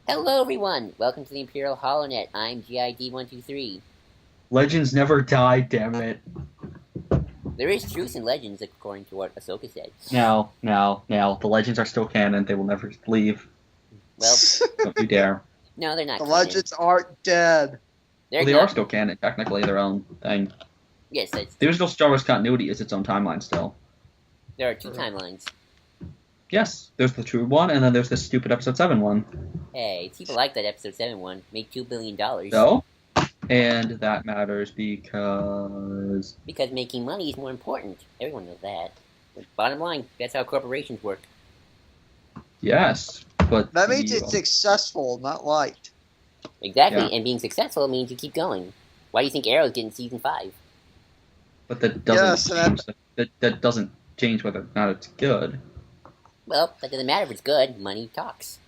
Hello, everyone! Welcome to the Imperial HoloNet. I'm GID123. Legends never die, damn it. There is truth in legends, according to what Ahsoka said. No. The legends are still canon. They will never leave. Well, Don't you dare. no, they're not The canon. legends aren't dead. Well, they are still canon, technically, their own thing. Yes, The original Star Wars continuity is its own timeline still. there are two timelines. Yes, there's the true one, and then there's the stupid Episode 7 one. Hey, people like that Episode 7 one. Made $2 billion. No? And that matters because... Because making money is more important. Everyone knows that. But bottom line, that's how corporations work. Yes, but... That means it's successful, not liked. Exactly, Yeah. and being successful means you keep going. Why do you think Arrow's getting Season 5? But that doesn't Yes, change... That doesn't change whether or not it's good. Well, that doesn't matter if it's good. Money talks.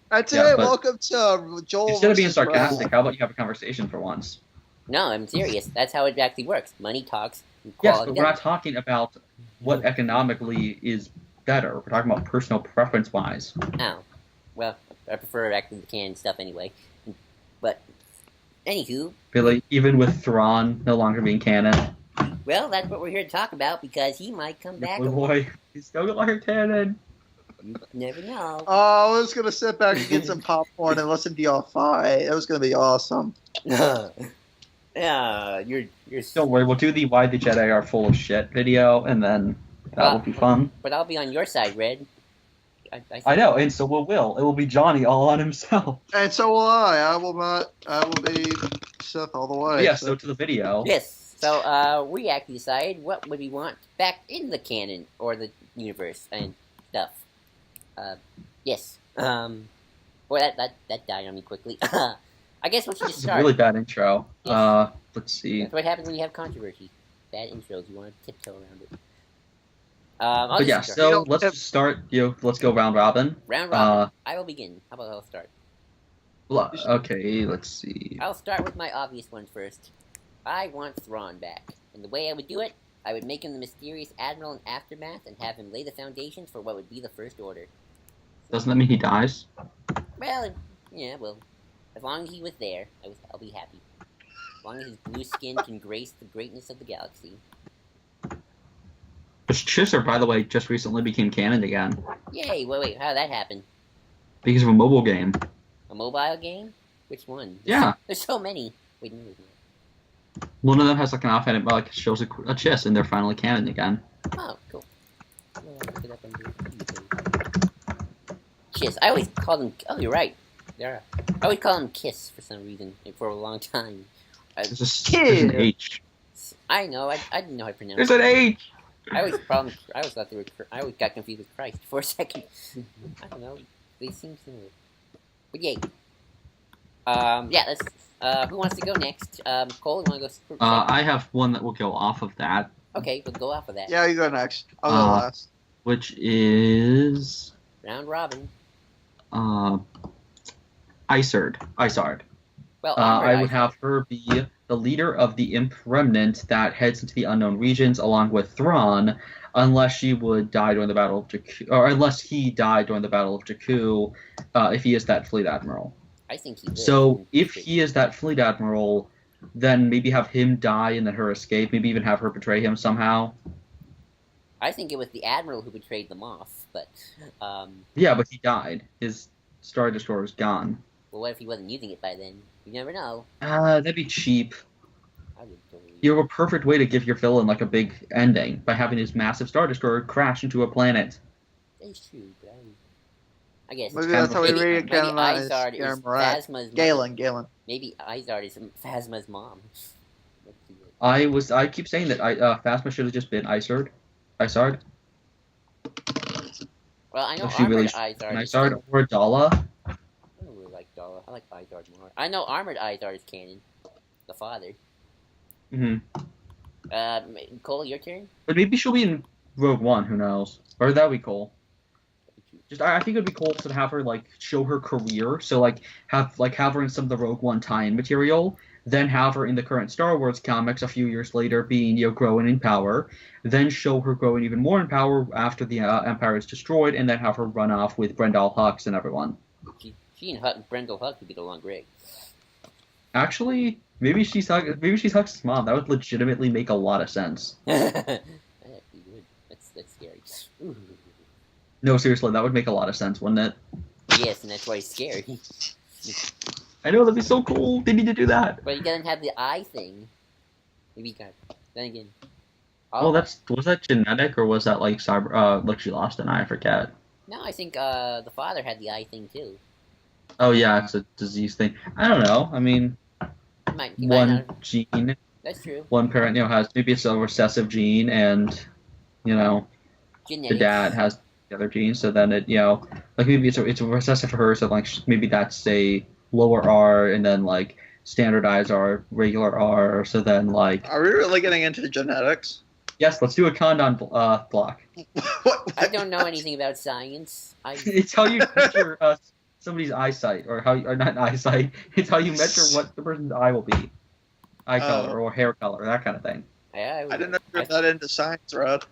That's Yeah, it. but Welcome to Joel. Instead of being versus sarcastic, Brad. how about you have a conversation for once? No, I'm serious. That's how it actually works. Money talks. Yes, but we're not talking about what economically is better. We're talking about personal preference-wise. Oh. Well, I prefer actually the canon stuff anyway. But, anywho, Really, even with Thrawn no longer being canon. well, that's what we're here to talk about because he might come back. Oh boy, he's no longer canon. You never know. Oh, I was gonna sit back and get some popcorn and listen to y'all fight. It was gonna be awesome. Yeah, you're. Don't worry, we'll do the Why the Jedi Are Full of Shit video, and then that will be fun. But I'll be on your side, Red. I know, and so will Will. It will be Johnny all on himself. And so will I. I will not. I will be Seth all the way. Yeah, so to the video. Yes. So, we actually decided what would we want back in the canon or the universe and stuff. Yes. Boy, that died on me quickly. I guess we should just It's a start. really bad intro. Yes. Let's see. That's what happens when you have controversy. Bad intros. You want to tiptoe around it. But yeah, start. so let's just start. Let's go round robin. Round robin. I will begin. How about I'll start? Okay, let's see. I'll start with my obvious one first. I want Thrawn back. And the way I would do it, I would make him the mysterious admiral in Aftermath and have him lay the foundations for what would be the First Order. Doesn't that mean he dies? Well, yeah, well, as long as he was there, I'll be happy. As long as his blue skin can grace the greatness of the galaxy. Which Chisar, by the way, just recently became canon again. Yay, wait, how did that happen? Because of a mobile game. A mobile game? Which one? Yeah. There's so many. Wait, no, there's not. One of them has like an offhand, like shows a Chiss, and they're finally canon again. Oh, cool. Well, I'll look it up on Kiss. I always call them. Oh, you're right. I always call them Kiss for some reason for a long time. There's an H. I know. I didn't know how to pronounce. There's an H. I always thought they were. I always got confused with Christ for a second. I don't know. They seem similar. But yay. Yeah. Let's. Who wants to go next? Cole, you want to go? I have one that will go off of that. Okay, we'll go off of that. Yeah, you go next. I'll go last. Which is Round robin. Isard. Well, I would have her be the leader of the Imp Remnant that heads into the unknown regions along with Thrawn, unless she would die during the Battle of Jakku, or unless he died during the Battle of Jakku, if he is that fleet admiral. I think he would. So if he is that fleet admiral, then maybe have him die and then her escape. Maybe even have her betray him somehow. I think it was the admiral who betrayed them off, but Yeah, but he died. His Star Destroyer is gone. well, what if he wasn't using it by then? You never know. That'd be cheap. I would totally. You have a perfect way to give your villain like a big ending by having his massive Star Destroyer crash into a planet. That's true, but I guess Maybe that's how we maybe, read maybe Canonized. Izard is Right. Phasma's Galen. Maybe Izard is Phasma's mom. Let's see it. I keep saying that Phasma should have just been Isard. Well, I know If she Armored really Izard. Isard or Dala. I don't really like Dala. I like Izard more. I know Armored Izard is canon. The father. Hmm. Cole, your turn. But maybe she'll be in Rogue One. Who knows? Or that'd be cool. Just I think it'd be cool to have her like show her career. So have her in some of the Rogue One tie-in material. Then have her in the current Star Wars comics a few years later being growing in power. Then show her growing even more in power after the Empire is destroyed, and then have her run off with Brendol Hux and everyone. She She and Brendel Huck could get along great. Actually, maybe she's Huck's mom. That would legitimately make a lot of sense. That'd be good. That's scary. Ooh. No, seriously, that would make a lot of sense, wouldn't it? Yes, and that's why it's scary. I know, that'd be so cool. They need to do that. But he doesn't have the eye thing. Maybe he got. Then again. Oh, was that genetic or was that like cyber? Like she lost an eye. I forget. No, I think the father had the eye thing too. Oh yeah, it's a disease thing. I don't know. I mean, He might one not. gene, That's true. one parent, has maybe it's a recessive gene, and the Genetics. dad has the other gene. So then it, like maybe it's a recessive for her. So like maybe that's a lower R, and then like standardized R, regular R. So then like. Are we really getting into genetics? Yes, let's do a Condon block. I don't know anything about science. It's how you measure somebody's eyesight, or not eyesight. It's how you measure what the person's eye will be, eye color or hair color, that kind of thing. I didn't know you were that into science, Rod.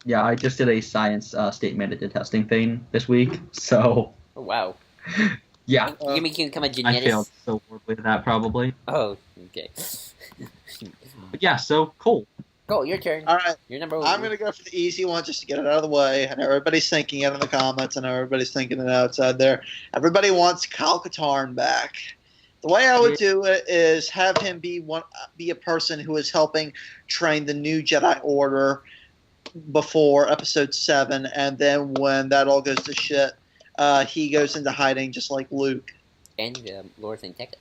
Yeah, I just did a science state mandated testing thing this week, so. Oh, wow. Yeah. You mean you can become a geneticist? I failed so horribly at that, probably. Oh, okay. But yeah, so cool. Cole, your turn. All right. Your number one. I'm going to go for the easy one just to get it out of the way. I know everybody's thinking it in the comments. I know everybody's thinking it outside there. Everybody wants Kyle Katarn back. The way I would do it is have him be a person who is helping train the new Jedi Order before Episode 7, and then when that all goes to shit, he goes into hiding just like Luke. And Lord Tekka.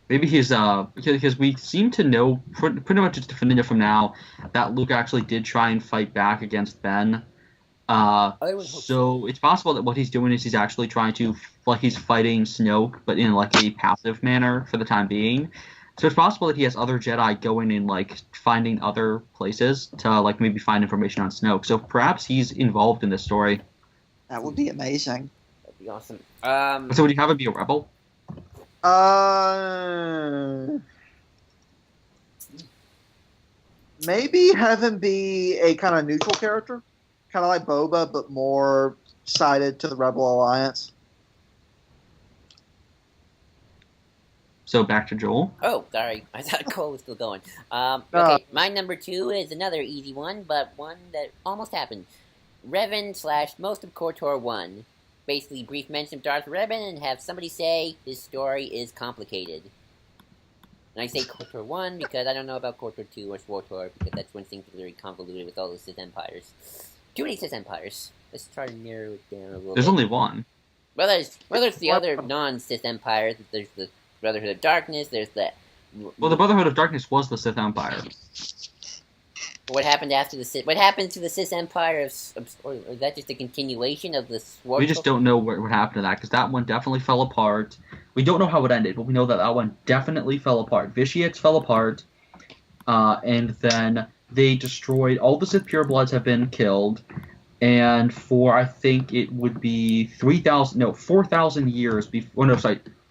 Maybe he's because we seem to know pretty much it's definitive from now that Luke actually did try and fight back against Ben. So it's possible that what he's doing is he's actually trying to he's fighting Snoke, but in like a passive manner for the time being. So it's possible that he has other Jedi going and like finding other places to like maybe find information on Snoke. So perhaps he's involved in this story. That would be amazing. That'd be awesome. So would you have him be a rebel? Maybe have him be a kind of neutral character, kind of like Boba, but more sided to the Rebel Alliance. So back to Joel. Oh, sorry. I thought Cole was still going. Okay, my number 2 is another easy one, but one that almost happened. Revan / most of KOTOR 1. Basically, brief mention of Darth Revan and have somebody say his story is complicated. And I say KOTOR 1 because I don't know about KOTOR 2 or SWTOR because that's when things are very convoluted with all the Sith Empires. Too many Sith Empires. Let's try to narrow it down a little bit. There's only one. Well, there's the other non-Sith Empires. There's the Brotherhood of Darkness. There's the... Well, the Brotherhood of Darkness was the Sith Empire. What happened after the Sith? What happened to the Sith Empire? Or is that just a continuation of the SWTOR? We just don't know what happened to that, because that one definitely fell apart. We don't know how it ended, but we know that that one definitely fell apart. Vitiates fell apart, and then they destroyed... All the Sith Purebloods have been killed, and for, I think it would be 4,000 years before...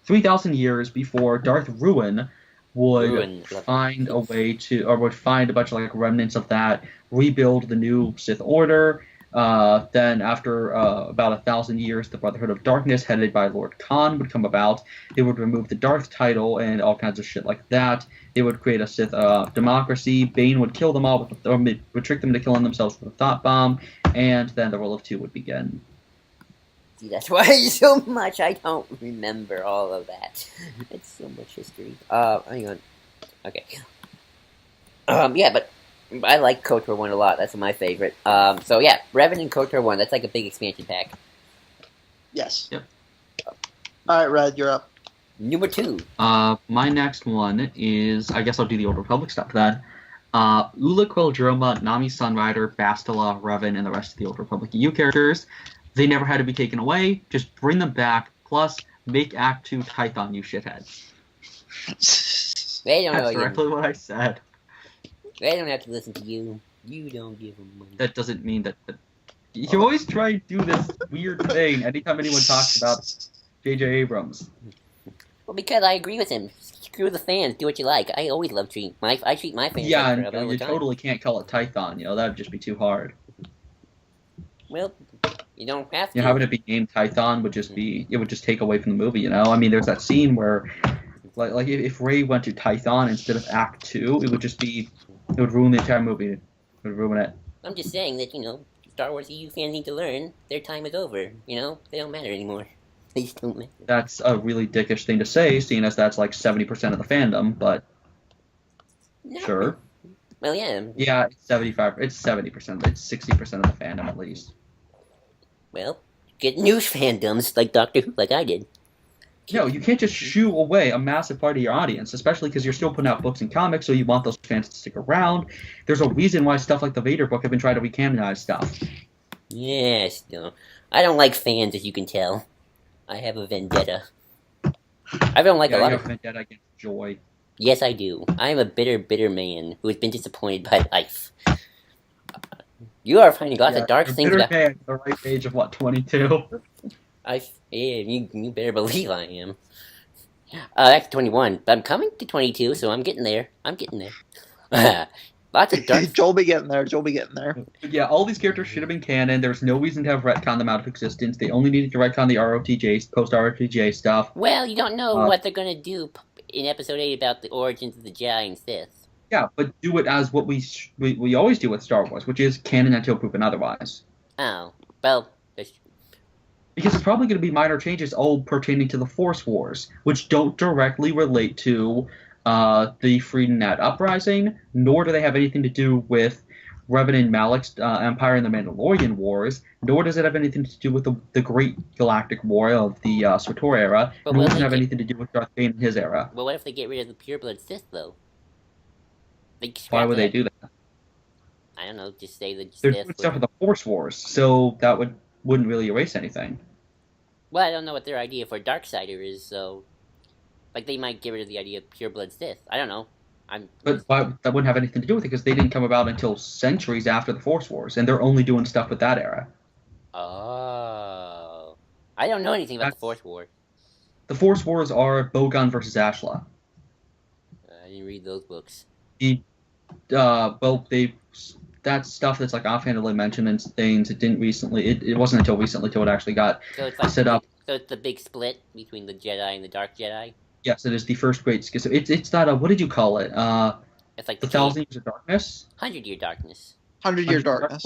3,000 years before Darth Ruin would find a way to, or would find a bunch of like remnants of that, rebuild the new Sith Order. Then after about 1,000 years, the Brotherhood of Darkness, headed by Lord Khan, would come about. They would remove the Darth title and all kinds of shit like that. They would create a Sith democracy. Bane would kill them all, would trick them into killing themselves with a thought bomb, and then the Rule of Two would begin. See, that's why so much I don't remember all of that. It's so much history. Hang on. Okay. Yeah, but I like KOTOR 1 a lot. That's my favorite. So yeah, Revan and KOTOR 1. That's like a big expansion pack. Yes. Yep. All right, Red, you're up. Number 2. My next one is, I guess I'll do the Old Republic stuff then. Ula Quildroma, Nami Sunrider, Bastila, Revan, and the rest of the Old Republic EU characters. They never had to be taken away. Just bring them back. Plus, make Act 2 Tython, you shitheads. They don't know That's directly what I said. They don't have to listen to you. You don't give them money. That doesn't mean that... You always try to do this weird thing anytime anyone talks about J.J. Abrams. Well, because I agree with him. Screw the fans. Do what you like. I always love I treat my fans yeah, like crap all and the you time. totally can't call it Tython. That would just be too hard. Well, You don't have to. You know, having it be named Tython would just be, it would just take away from the movie, you know? I mean, there's that scene where, like if Rey went to Tython instead of Act 2, it would just be, it would ruin the entire movie. It would ruin it. I'm just saying that, Star Wars EU fans need to learn their time is over, They don't matter anymore. They just don't matter. That's a really dickish thing to say, seeing as that's like 70% of the fandom, but No. sure. Well, yeah. Yeah, it's 75, it's 70%, it's 60% of the fandom at least. Well, get new fandoms like Doctor Who, like I did. No, you can't just shoo away a massive part of your audience, especially because you're still putting out books and comics, so you want those fans to stick around. There's a reason why stuff like the Vader book have been trying to recanonize stuff. Yes, no. I don't like fans, as you can tell. I have a vendetta. I don't like a lot you of... have vendetta against Joy. Yes, I do. I am a bitter, bitter man who has been disappointed by life. You are finding lots of dark things about... Man, the right age of, 22? You better believe I am. That's 21. But I'm coming to 22, so I'm getting there. Lots of dark... Joel be getting there. But yeah, all these characters should have been canon. There's no reason to have retcon them out of existence. They only needed to retcon the ROTJ, post-ROTJ stuff. Well, you don't know what they're going to do in Episode 8 about the origins of the Jedi and Sith. Yeah, but do it as what we always do with Star Wars, which is canon until proven otherwise. Oh, well, that's true. Because it's probably going to be minor changes all pertaining to the Force Wars, which don't directly relate to the Freedom Net Uprising, nor do they have anything to do with Revan and Malik's Empire and the Mandalorian Wars, nor does it have anything to do with the Great Galactic War of the SWTOR era, nor does it have anything to do with Darth Bane in his era. Well, what if they get rid of the pureblood Sith, though? Why would they do that? I don't know, just say the They're Sith... doing stuff with the Force Wars, so that wouldn't really erase anything. Well, I don't know what their idea for Darksider is, so... Like, they might get rid of the idea of pureblood Sith. I don't know. But that wouldn't have anything to do with it, because they didn't come about until centuries after the Force Wars, and they're only doing stuff with that era. Oh. I don't know anything about the Force War. The Force Wars are Bogan versus Ashla. I didn't read those books. That's stuff that's like offhandedly mentioned in things. It wasn't until recently till it actually got set up. So it's the big split between the Jedi and the Dark Jedi? Yes, it is the first great schism. It's not what did you call it? It's like the 1,000 Years of Darkness? 100-Year Darkness. 100-Year Darkness.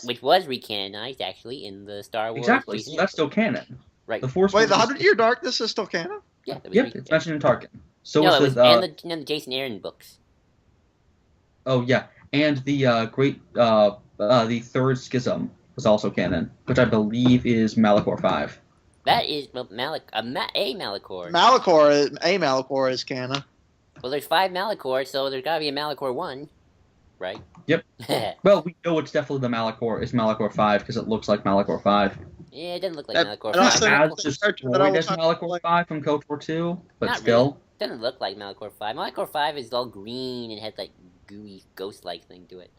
Which was recanonized, actually, in the Star Wars. Exactly, so that's still canon. Right. The 100-Year Darkness is still canon? Yeah. Yep, it's mentioned in Tarkin. So no, was and the Jason Aaron books. Oh, yeah. And the the third schism was also canon, which I believe is Malachor 5. That is Malachor. Malachor is canon. Well, there's 5 Malachor, so there's gotta be a Malachor 1, right? Yep. Well, we know it's definitely the Malachor. It's Malachor 5 because it looks like Malachor 5. Yeah, it doesn't look like Malachor 5. As destroyed as Malachor 5 from KOTOR 2, but Not still. Really. It doesn't look like Malachor 5. Malachor 5 is all green and has like gooey ghost-like thing to it.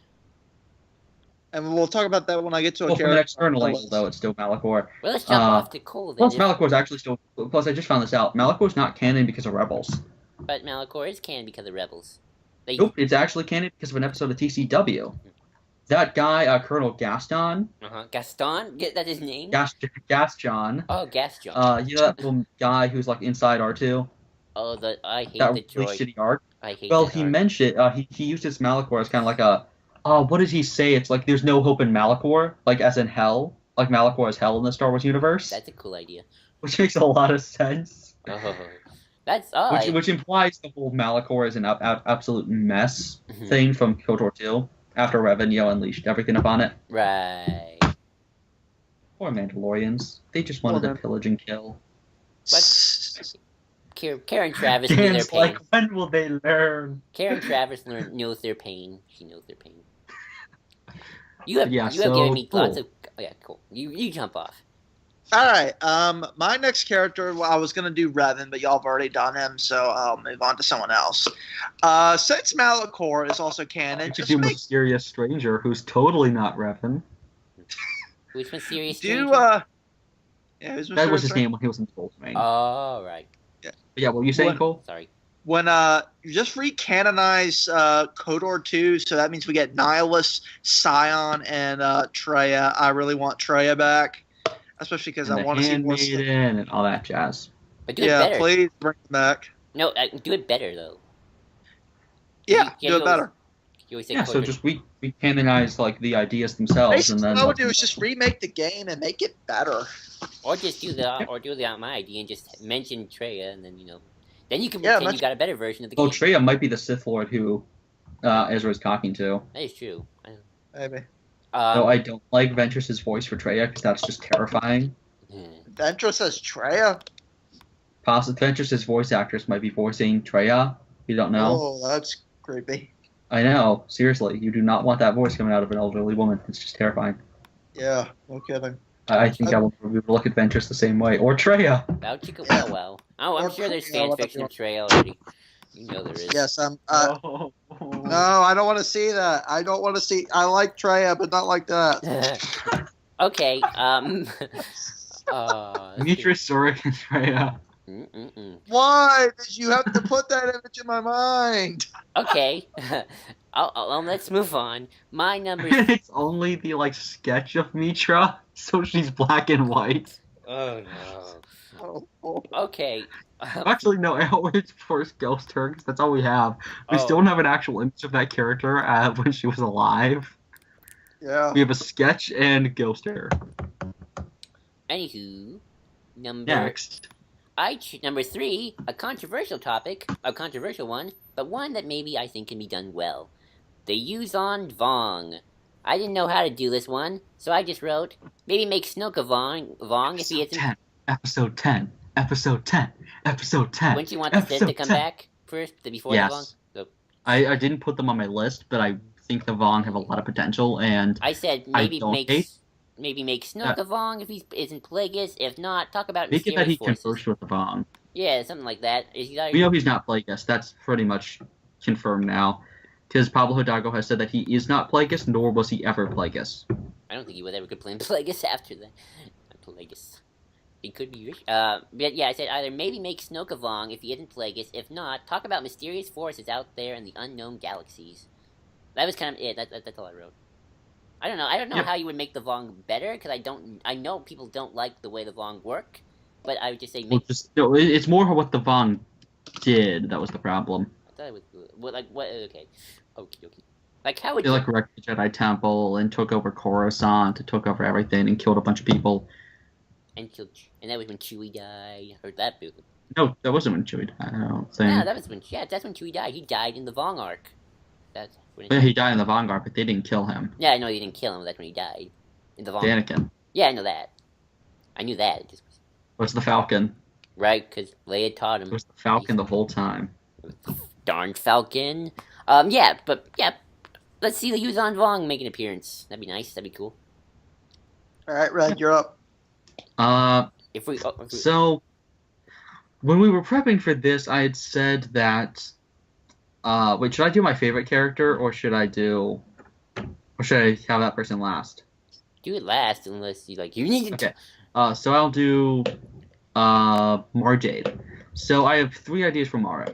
And we'll talk about that when I get to a character. From an external angle, though, it's still Malachor. Well, let's jump off to Cole then. Plus, Malachor's actually still... Plus, I just found this out. Malachor's not canon because of Rebels. But Malachor is canon because of Rebels. Nope, it's actually canon because of an episode of TCW. That guy, Colonel Gaston... Gaston? That's his name? Gaston. Oh, Gaston. You know that little guy who's, like, inside R2? Oh, I hate that the droid. really shitty arc? I hate Well, that he arc. mentioned... he used his Malachor as kind of like a... what did he say? It's like there's no hope in Malachor, like as in hell. Like Malachor is hell in the Star Wars universe. That's a cool idea. Which makes a lot of sense. Oh, that's odd. Which implies the whole Malachor is an absolute mess thing from KOTOR 2 after Revan unleashed everything upon it. Right. Poor Mandalorians. They just wanted to pillage and kill. But Karen Travis knew their pain. Like, when will they learn? Karen Travis knows their pain. She knows their pain. You have given me lots of... Oh, yeah, cool. You jump off. All right. My next character, I was going to do Revan, but y'all have already done him, so I'll move on to someone else. Since Malachor is also canon... You could do Mysterious Stranger, who's totally not Revan. Which Mysterious Stranger? Yeah, that was his name when he was in the Soul Domain. Oh, right. Yeah. But yeah, what were you saying, Cole? Sorry. when you just recanonize KOTOR 2, so that means we get Nihilus, Scion, and Traya. I really want Traya back, especially because And I the want to see more. Handmaiden and all that jazz. But do it Yeah, better. please bring it back. No, do it better though. Yeah, You do it always- better. You always say Yeah, so KOTOR. just we canonize like the ideas themselves, Basically, and then what I would like, do is just remake the game and make it better. Or just do my idea and just mention Traya, and then then you can Yeah, pretend you got a better version of the well, game. Traya might be the Sith Lord who Ezra's talking to. That is true. Maybe. Though I don't like Ventress's voice for Traya because that's just terrifying. Ventress says Traya. Ventress's voice actress might be voicing Traya. You don't know. Oh, that's creepy. I know. Seriously, you do not want that voice coming out of an elderly woman. It's just terrifying. Yeah, no kidding. I think I would look at Ventress the same way. Or Traya. Wow, chicka wow wow. Oh, I'm Or sure there's yeah, fan whatever fiction you of Traya already. You know there is. Yes, I'm. Oh. No, I don't want to see that. I don't want to see. I like Traya, but not like that. Okay. Mitra Surik and Traya. Why did you have to put that image in my mind? Okay. Let's move on. My number. It's only the like sketch of Mitra, so she's black and white. Oh no. Okay. Actually, no, I always first ghost her because that's all we have. We still don't have an actual image of that character when she was alive. Yeah. We have a sketch and ghost her. Anywho, Next. Number 3, a controversial topic, a controversial one, but one that maybe I think can be done well. The Yuzon Vong. I didn't know how to do this one, so I just wrote, maybe make Snoke a Vong if he isn't... Episode 10. Episode 10. Episode 10. Wouldn't you want the Sith to come back first, before the Vong? So, I didn't put them on my list, but I think the Vong have a lot of potential, and I said maybe make Snoke a Vong if he isn't Plagueis. If not, talk about make it mysterious that he forces. conversed with the Vong. Yeah, something like that. We know he's not Plagueis. That's pretty much confirmed now. Because Pablo Hidalgo has said that he is not Plagueis, nor was he ever Plagueis. I don't think he would ever complain Plagueis after that. Plagueis. He could be rich. But yeah, I said either maybe make Snoke a Vong if he isn't Plagueis. If not, talk about mysterious forces out there in the unknown galaxies. That was kind of it. That's all I wrote. I don't know. I don't know how you would make the Vong better, because I know people don't like the way the Vong work, but I would just say make... it's more what the Vong did that was the problem. I thought it was... What, okay. Okie dokie. Like, how would They wrecked the Jedi Temple and took over Coruscant, took over everything and killed a bunch of people. And that was when Chewie died. I heard that boo. No, that wasn't when Chewie died. I don't think. No, that's when Chewie died. He died in the Vong arc. That's when he died in the Vanguard, but they didn't kill him. Yeah, I know they didn't kill him. That's when he died in the Vong. Anakin. Yeah, I know that. I knew that. It was the Falcon. Right, because Leia taught him. It was the Falcon the whole time. Darn Falcon. Yeah, let's see the Yuzon Vong make an appearance. That'd be nice. That'd be cool. All right, Red, you're up. So, when we were prepping for this, I had said that. Wait, should I do my favorite character, or should I have that person last? Do it last, unless you need to. Okay. So I'll do Mara Jade. So I have 3 ideas for Mara.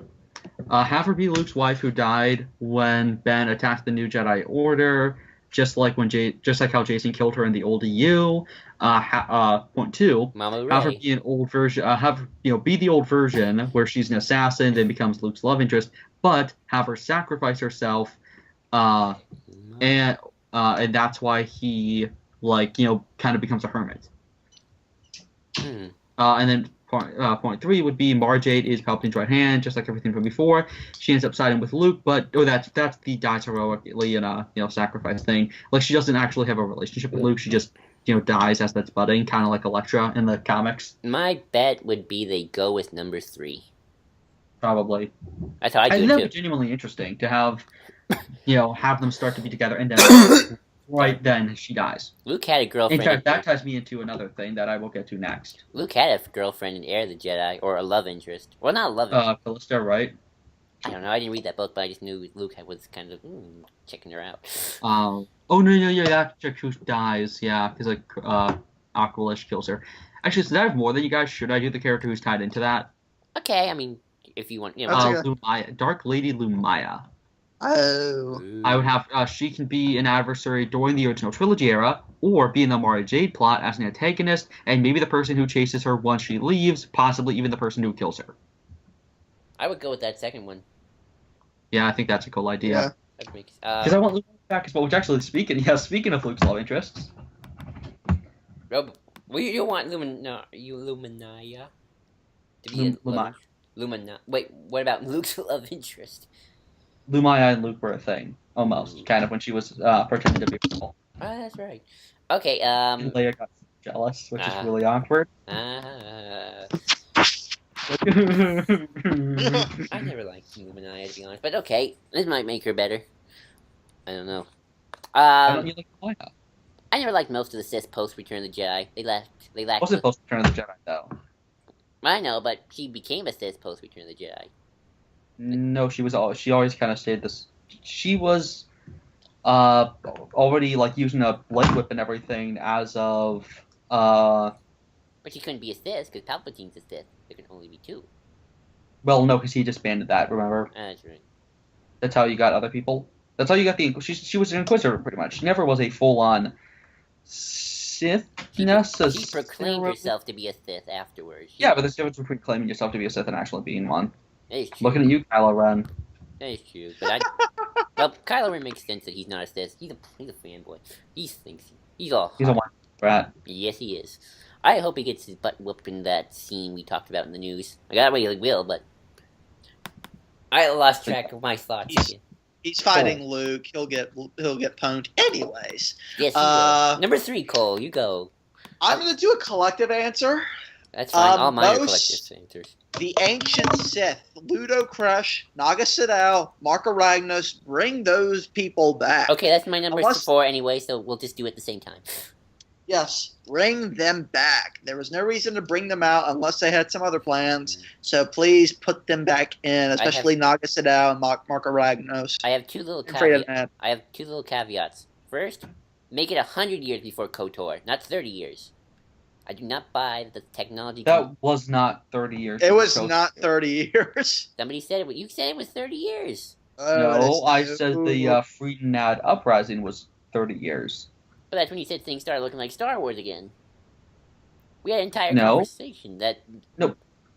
Have her be Luke's wife who died when Ben attacked the New Jedi Order, just like how Jason killed her in the old EU. Point 2, Mama have her be an old version. Be the old version where she's an assassin, then becomes Luke's love interest, but have her sacrifice herself, and that's why he kind of becomes a hermit. And then point 3 would be Mara Jade is Palpatine's right hand, just like everything from before. She ends up siding with Luke, but that's the dies heroically in a sacrifice thing. Like, she doesn't actually have a relationship with Luke. She just dies as that's budding, kind of like Elektra in the comics. My bet would be they go with number 3. Probably. That's how I do it too. That would be genuinely interesting to have them start to be together, and then then she dies. Luke had a girlfriend. In fact, that ties me into another thing that I will get to next. Luke had a girlfriend in Heir of the Jedi, or a love interest. Well, not a love interest. Callista, right? I don't know. I didn't read that book, but I just knew Luke was kind of checking her out. That chick who dies, because Aqualish kills her. Actually, since I have more than you guys, should I do the character who's tied into that? Okay, I mean, if you want. That's okay. Lumaya, Dark Lady Lumaya. Oh. I would have she can be an adversary during the original trilogy era, or be in the Mara Jade plot as an antagonist, and maybe the person who chases her once she leaves, possibly even the person who kills her. I would go with that second one. Yeah, I think that's a cool idea. Because I want Luke back as well. Which actually, speaking of Luke's love interests, you want Luminaya to be a love Lumina. Wait, what about Luke's love interest? Lumaya and Luke were a thing, almost, kind of, when she was pretending to be a girl. Oh, that's right. Okay, And Leia got jealous, which is really awkward. I never liked Luminaya, to be honest, but okay, this might make her better. I don't know. Why don't you like Lumaya? I never liked most of the Sith post Return of the Jedi. They lacked. Wasn't post Return of the Jedi though. I know, but she became a Sith post Return of the Jedi. No, she always kind of stayed this. She was already like using a light whip and everything as of But she couldn't be a Sith because Palpatine's a Sith. There can only be two. Well, no, because he disbanded that. Remember? That's right. That's how you got other people. That's how you got the. She was an Inquisitor pretty much. She never was a full-on Sith. She proclaimed herself to be a Sith afterwards. Yeah, but there's a difference between claiming yourself to be a Sith and actually being one. That is true. Looking at you, Kylo Ren. That is true, but well, Kylo Ren makes sense that he's not a Sith. He's a fanboy. He thinks he's all hot. He's a white rat. Yes, he is. I hope he gets his butt whooped in that scene we talked about in the news. I got what he will, but I lost track of my thoughts again. He's fighting Luke. He'll get pwned anyways. Yes, he will. Number 3, Cole. You go. I'm going to do a collective answer. That's fine. All mine are collective answers. The ancient Sith, Ludo Crush, Naga Sidao, Mark Aragnos, bring those people back. Okay, that's my number 4 anyway, so we'll just do it at the same time. Yes, bring them back. There was no reason to bring them out unless they had some other plans. So please put them back in, especially Naga Sidao and Mark Aragnos. I have two little caveats. I have 2 little caveats. First, make it 100 years before KOTOR, not 30 years. I do not buy the technology. That was not 30 years. It was not 30 years. Somebody said it. You said it was 30 years. No, I said the Friedenad Uprising was 30 years. But that's when you said things started looking like Star Wars again. We had an entire conversation that... No,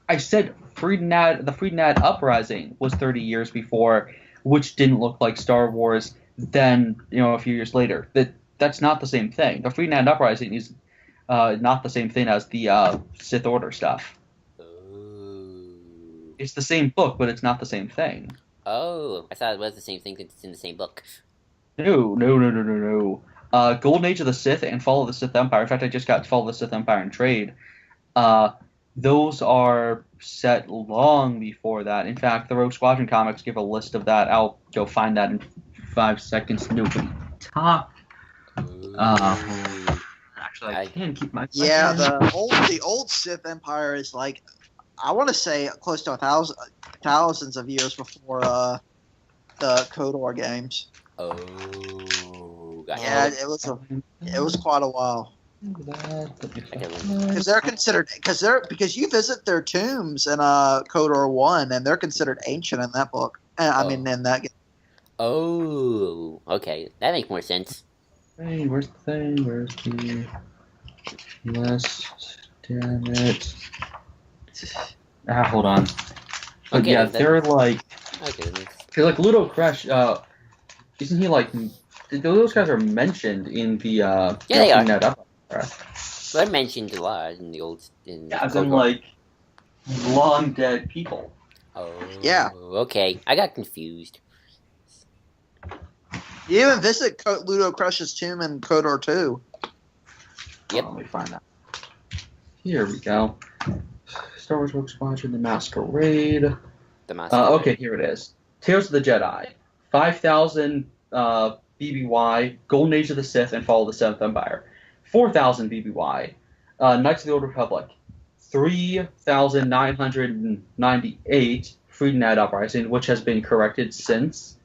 I said the Friedenad Uprising was 30 years before, which didn't look like Star Wars. Then, a few years later. That's not the same thing. The Friedenad Uprising is not the same thing as the Sith Order stuff. Oh. It's the same book, but it's not the same thing. Oh, I thought it was the same thing because it's in the same book. No. Golden Age of the Sith and Fall of the Sith Empire. In fact, I just got Fall of the Sith Empire in trade. Those are set long before that. In fact, the Rogue Squadron comics give a list of that. I'll go find that in 5 seconds. Nobody talk. Actually, I can keep my... Yeah, the old Sith Empire is like, I want to say close to thousands of years before the KOTOR games. Oh, gotcha. Yeah, it was quite a while. Because they're considered because you visit their tombs in KOTOR 1, and they're considered ancient in that book. In that game. Oh, okay, that makes more sense. Hey, where's the thing? Where's the list? Damn it. Hold on. But okay, yeah, they're like... Okay. They're like Ludo Crash, isn't he like... Those guys are mentioned in the... yeah, they are. Well, they're mentioned a lot in the old... as in, like, long dead people. Oh, yeah. Okay, I got confused. You even visit Ludo Crush's tomb in KOTOR 2. Yep. Let me find that. Here we go. Star Wars Rogue Squadron, The Masquerade. Okay, here it is. Tales of the Jedi. 5,000 BBY, Golden Age of the Sith, and Fall of the Seventh Empire. 4,000 BBY, Knights of the Old Republic. 3,998, Friedenad Uprising, which has been corrected since.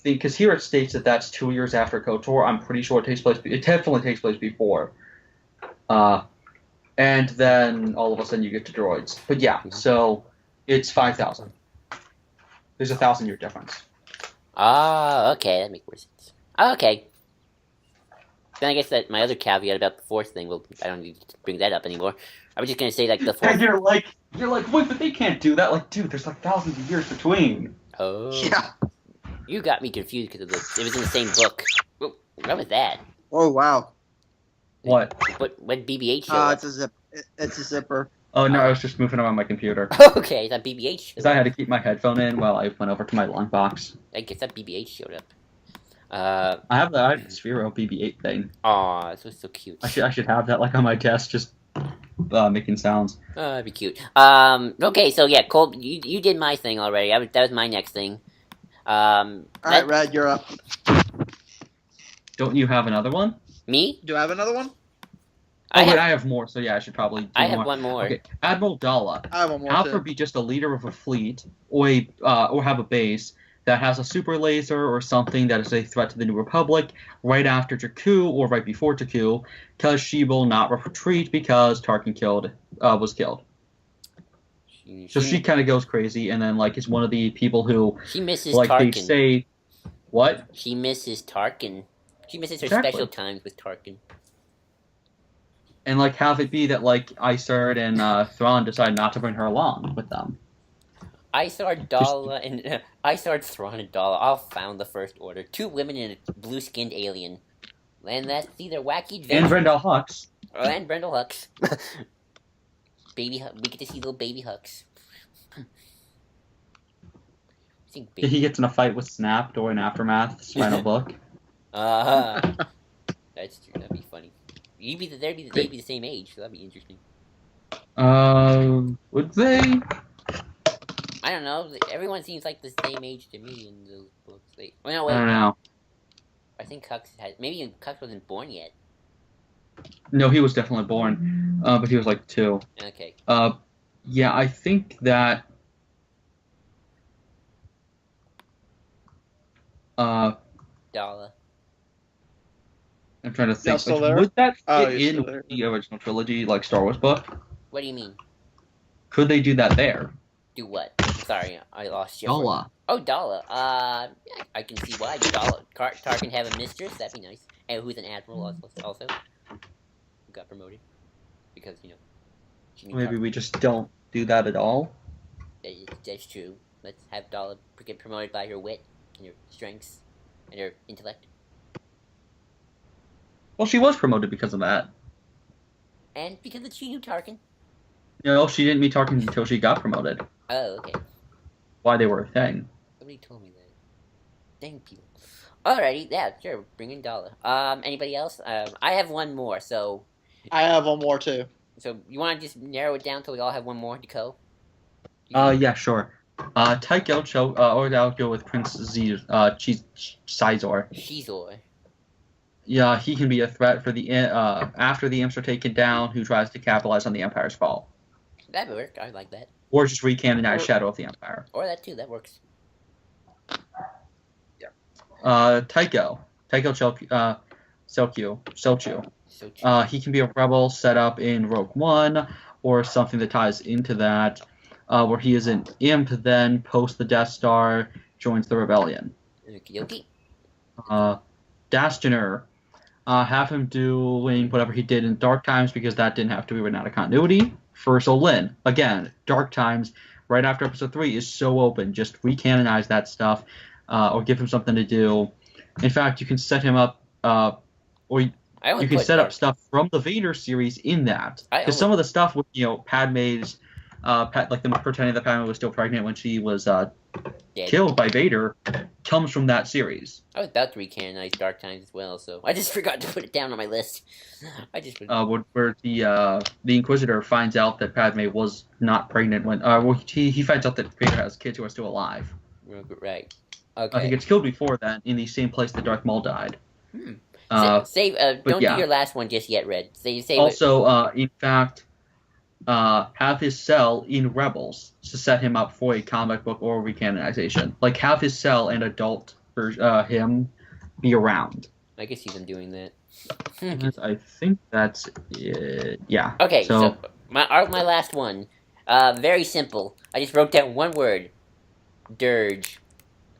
Because here it states that that's 2 years after KOTOR. I'm pretty sure it definitely takes place before. And then all of a sudden you get to droids. But yeah, so It's 5,000. There's a 1,000-year difference. Ah, okay, that makes more sense. Okay. Then I guess that my other caveat about the fourth thing, well, I don't need to bring that up anymore. I was just gonna say, like, the fourth... And you're like, wait, but they can't do that. Like, dude, there's like thousands of years between. Oh. Yeah. You got me confused because it was in the same book. What was that? Oh wow. What? What BB-8 show up? It's a zip. It's a zipper. Oh no, I was just moving around my computer. Okay, that BB-8 showed Because I up. had to keep my headphone in while I went over to my long box. I guess that BB-8 showed up. I have the Sphero BB-8 thing. Aw, this was so cute. I should have that like on my desk, just making sounds. Oh, that'd be cute. Okay, so yeah, Cole, you did my thing already. That was my next thing. Alright, Red, you're up. Don't you have another one? Me? Do I have another one? I have more, so yeah, I should probably do I more. have one more. Okay, Admiral Dalla. I have one more Have too. her be just a leader of a fleet, or have a base that has a super laser or something that is a threat to the New Republic right after Jakku or right before Jakku, because she will not retreat because Tarkin was killed. So she kind of goes crazy, and then like is one of the people who she misses like Tarkin. they say, what? She misses Tarkin. She misses her Exactly. special times with Tarkin. And like have it be that like Isard and Thrawn decide not to bring her along with them. Isard, Dalla, and Isard, Thrawn, and Dalla all found the First Order. 2 women and a blue-skinned alien. And that's either wacky adventure. And Brendel Hux. Oh, and Brendel Hux. We get to see little baby Hux. He gets in a fight with Snap during Aftermath's final book. That's true. That'd be funny. They'd be the same age, so that'd be interesting. Would they? I don't know. Everyone seems like the same age to me in those books. Wait, I don't know. I think Hux maybe Hux wasn't born yet. No, he was definitely born, but he was like 2. Okay. Yeah, I think that. Dalla. I'm trying to think. Y'all still there? Would that Oh, fit you're in still with there. the original trilogy, like Star Wars book? What do you mean? Could they do that there? Do what? Sorry, I lost you. Dalla. Oh, Dalla. Yeah, I can see why. Dalla. Tarkin have a mistress. That'd be nice. And who's an admiral also. Who got promoted. Because, she knew Maybe Tarkin. we just don't do that at all. That's true. Let's have Dalla get promoted by her wit and her strengths and her intellect. Well, she was promoted because of that. And because she knew Tarkin. No, she didn't meet Tarkin until she got promoted. Oh, okay. Why they were a thing. Somebody told me that. Dang people. Alrighty, yeah, sure. Bring in Dalla. Anybody else? I have one more. So I have one more too. you want to just narrow it down till we all have one more to go? Yeah, sure. Tycho, or I'll go with Prince Sizor. Shizor. Yeah, he can be a threat for the after the imps are taken down, who tries to capitalize on the Empire's fall. That would work. I like that. Or just recanonize Shadow of the Empire. Or that too. That works. Tycho Selchu. So He can be a rebel set up in Rogue One, or something that ties into that, where he is an imp, then post the Death Star, joins the rebellion. Okie Dastiner, have him doing whatever he did in Dark Times, because that didn't have to be written out of continuity. For Solin, again, Dark Times, right after Episode 3, is so open. Just recanonize that stuff, or give him something to do. In fact, you can set him up, or you can set up stuff from the Vader series in that. Because some of the stuff with, Padme's, like them pretending that Padme was still pregnant when she was killed by Vader, comes from that series. I was about to recanonize Dark Times as well, so I just forgot to put it down on my list. Where the Inquisitor finds out that Padme was not pregnant when he finds out that Vader has kids who are still alive. Right. Okay. He gets killed before then in the same place that Darth Maul died. Don't do your last one just yet, Red. In fact, have his cell in Rebels to set him up for a comic book or recanonization. Like, have his cell and adult him be around. I can see them doing that. I think that's it. Yeah. Okay, so my last one. Very simple. I just wrote down one word. Dirge.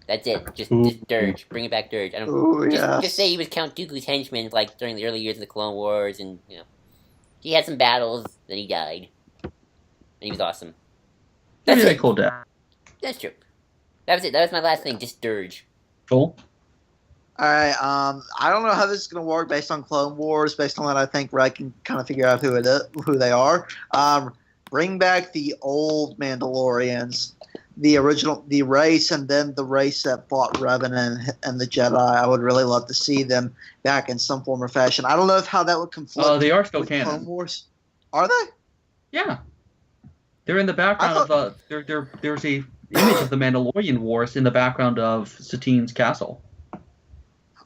That's it. Just Dirge. Bring it back, Dirge. I don't. Ooh, Just yes. say he was Count Dooku's henchman, like during the early years of the Clone Wars, and he had some battles. Then he died, and he was awesome. That's Maybe it. cool death. That's true. That was it. That was my last thing. Just Dirge. Cool. All right. I don't know how this is going to work based on Clone Wars. Based on that, I think I can kind of figure out who they are. Bring back the old Mandalorians, the original, the race, and then the race that fought Revan and the Jedi. I would really love to see them back in some form or fashion. I don't know how that would conflict. They are still with canon. Clone Wars. Are they? Yeah. They're in the background of there's a image of the Mandalorian Wars in the background of Satine's castle.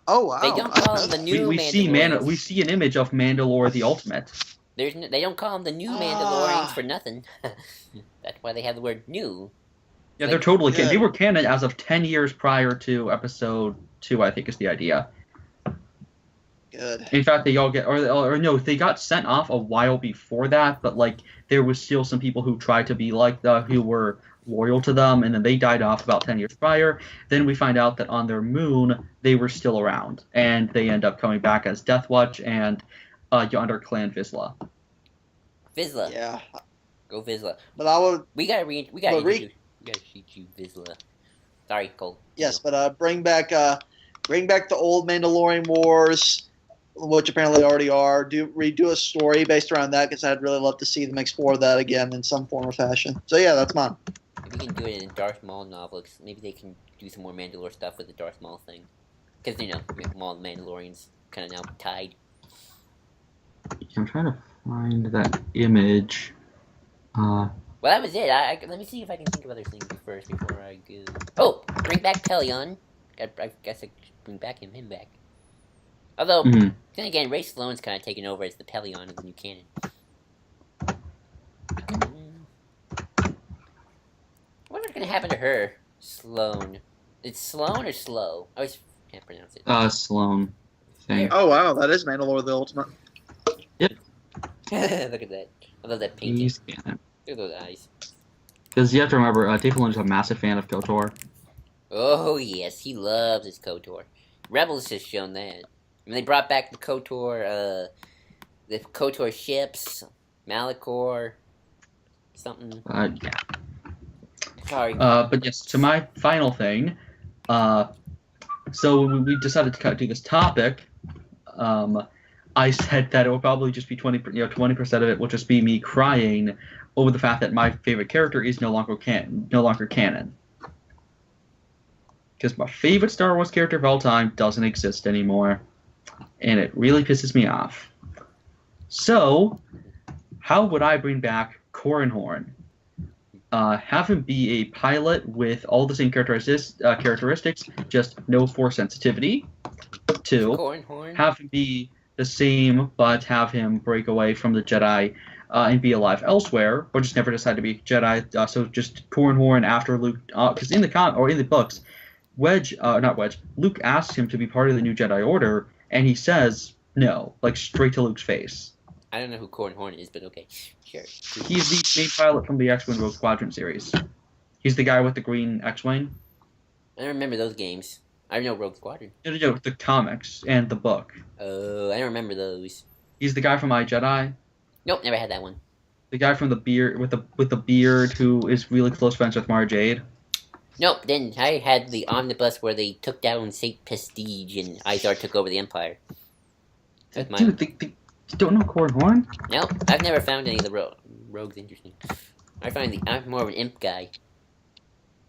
Oh wow! They don't call them the new Mandalorians. We see an image of Mandalore the Ultimate. They don't call them the new Mandalorians for nothing. That's why they have the word new. Yeah, they're totally canon. Yeah. They were canon as of 10 years prior to Episode 2, I think is the idea. Good. In fact, they all get, or no, they got sent off a while before that, but like there was still some people who tried to be like who were loyal to them, and then they died off about 10 years prior. Then we find out that on their moon they were still around, and they end up coming back as Death Watch and Yonder Clan Vizsla. Vizsla. Yeah. Go Vizsla. But I would. We gotta teach you Vizsla. Sorry, Cole. Yes, but bring back the old Mandalorian Wars, which apparently already are. Redo a story based around that, because I'd really love to see them explore that again in some form or fashion. So yeah, that's mine. Maybe we can do it in Darth Maul novels. Maybe they can do some more Mandalore stuff with the Darth Maul thing, because Maul and Mandalorians kind of now tied. I'm trying to find that image. Well, that was it. Let me see if I can think of other things first before I go. Oh, bring back Pelion. I guess I should bring back him back. Although, then again, Ray Sloane's kind of taken over as the Pelion of the new canon. What's going to happen to her? Sloane. It's Sloane or Slow? I always can't pronounce it. Sloane. Thing. Oh wow, that is Mandalore the Ultimate. Yep. Look at that. I love that painting. He's canon. Look at those eyes. Because you have to remember, Dave Filoni's a massive fan of KOTOR. Oh, yes. He loves his KOTOR. Rebels has shown that. I mean, they brought back the KOTOR ships, Malachor, something. Yeah. Sorry. But yes, to my final thing, so when we decided to do this topic, I said that it would probably just be 20% of it will just be me crying over the fact that my favorite character is no longer canon. Because my favorite Star Wars character of all time doesn't exist anymore, and it really pisses me off. So, how would I bring back Corran? Have him be a pilot with all the same characteristics, just no Force sensitivity. 2, have him be the same, but have him break away from the Jedi and be alive elsewhere, or just never decide to be Jedi. So just Corran after Luke, because in the books, Luke asks him to be part of the new Jedi Order, and he says no, like straight to Luke's face. I don't know who Corran is, but okay, sure. He's the main pilot from the X-Wing Rogue Squadron series. He's the guy with the green X-Wing. I don't remember those games. I know Rogue Squadron. No, the comics and the book. Oh, I don't remember those. He's the guy from iJedi. Nope, never had that one. The guy from the beard with the beard who is really close friends with Mara Jade. Nope, then I had the omnibus where they took down Saint Prestige and Izar took over the Empire. That's my Dude, you don't know Corran? Nope, I've never found any of the rogues interesting. I'm more of an imp guy.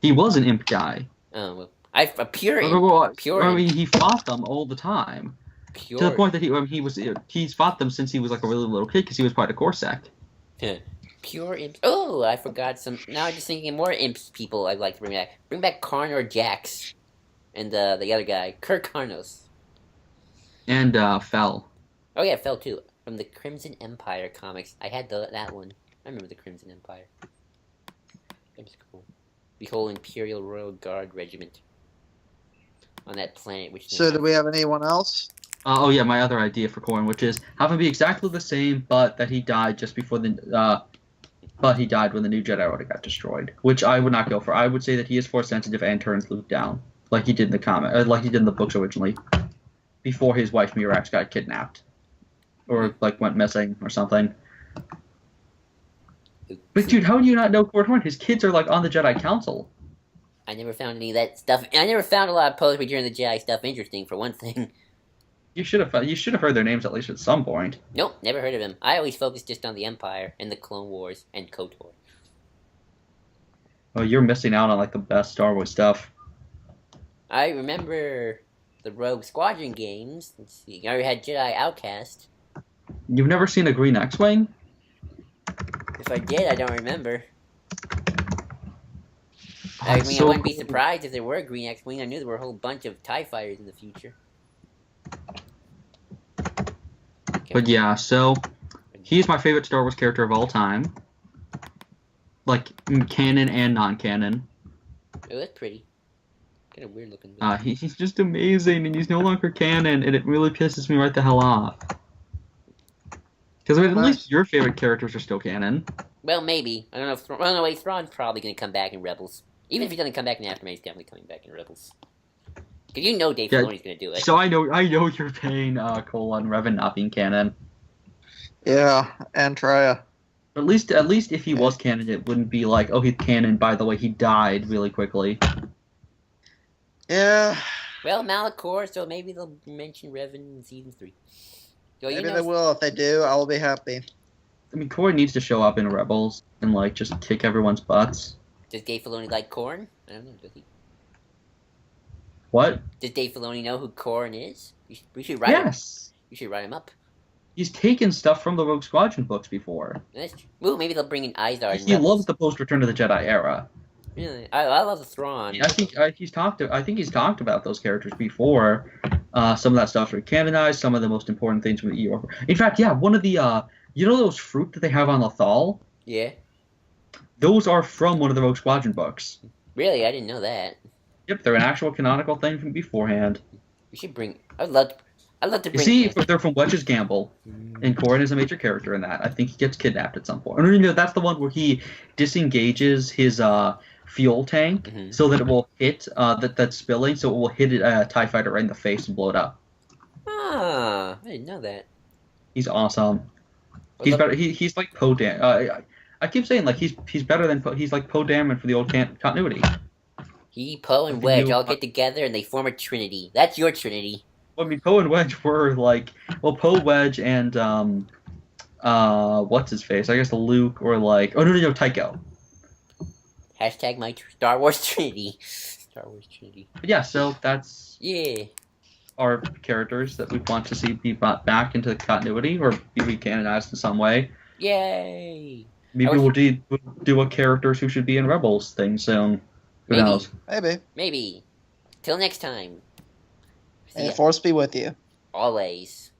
He was an imp guy. Oh, well. A pure imp. I mean, he fought them all the time. Pure. To the point that he's fought them since he was like a really little kid because he was part of Corsac. Pure imps. Oh, I forgot some. Now I'm just thinking more imps people I'd like to bring back. Bring back Karn or Jax. And the other guy, Kirk Karnos. And Fel. Oh yeah, Fel too. From the Crimson Empire comics. I had that one. I remember the Crimson Empire. That was cool. The whole Imperial Royal Guard Regiment. On that planet, which... So do we have anyone else? Oh yeah, my other idea for Corran, which is have him be exactly the same, but that he died just before the but he died when the New Jedi Order got destroyed, which I would not go for. I would say that he is Force sensitive and turns Luke down, like he did in the like he did in the books originally, before his wife Mirax got kidnapped, or like went missing or something. But dude, how do you not know Cord Horn? His kids are like on the Jedi Council. I never found any of that stuff. I never found a lot of posts during the Jedi stuff interesting, for one thing. You should have heard their names at least at some point. Nope, never heard of him. I always focused just on the Empire and the Clone Wars and KOTOR. Oh, you're missing out on like the best Star Wars stuff. I remember the Rogue Squadron games. Let's see. I already had Jedi Outcast. You've never seen a Green X-Wing? If I did, I don't remember. Oh, I mean, so I wouldn't be cool. surprised if there were a Green X-Wing. I knew there were a whole bunch of TIE fighters in the future. But yeah, so he's my favorite Star Wars character of all time. Like, canon and non-canon. Oh, that's pretty. Kind of weird looking. He's just amazing, and he's no longer canon, and it really pisses me right the hell off. Because at least your favorite characters are still canon. Well, maybe. I don't know if... Well, no, wait, Thrawn's probably going to come back in Rebels. Even if he doesn't come back in Aftermath, he's definitely coming back in Rebels. Because you know Dave Filoni's going to do it. So I know you're paying Cole on Revan not being canon. Yeah, and Traya. At least if he was canon, it wouldn't be like, oh, he's canon, by the way, he died really quickly. Yeah. Well, Malachor, so maybe they'll mention Revan in Season 3. So, Maybe they will. If they do, I will be happy. I mean, Corey needs to show up in Rebels and, like, just kick everyone's butts. Does Dave Filoni like Korn? I don't know, does he? What? Does Dave Filoni know who Korn is? We should write him. Yes! You should write him up. He's taken stuff from the Rogue Squadron books before. That's true. Ooh, maybe they'll bring in Izar. He loves the post-Return to the Jedi era. Really? I love the Thrawn. I think he's talked about those characters before. Some of that stuff's canonized. Some of the most important things from the Eeyore. In fact, yeah, one of the you know those fruit that they have on Lothal? Yeah. Those are from one of the Rogue Squadron books. Really, I didn't know that. Yep, they're an actual canonical thing from beforehand. We should bring. I'd love to bring. You see, they're from Wedge's Gamble, and Corrin is a major character in that. I think he gets kidnapped at some point. Or, you know, that's the one where he disengages his fuel tank so that it will hit that's spilling, so it will hit a TIE fighter right in the face and blow it up. Ah, I didn't know that. He's awesome. He's better. He's like Poe Dameron. I keep saying like he's better than Poe. He's like Poe Dameron for the old continuity. He, Poe, and Wedge all get together and they form a trinity. That's your trinity. Well, I mean, Poe and Wedge were like, well, Poe, Wedge, and what's his face? I guess Luke or like, oh no, Tycho. Hashtag my Star Wars Trinity. Star Wars Trinity. But yeah, so that's Yeah. our characters that we want to see be brought back into the continuity or be recanonized in some way. Yay! Maybe we'll do a characters who should be in Rebels thing soon. Who Maybe. knows? Maybe. Till next time. May the Force be with you. Always.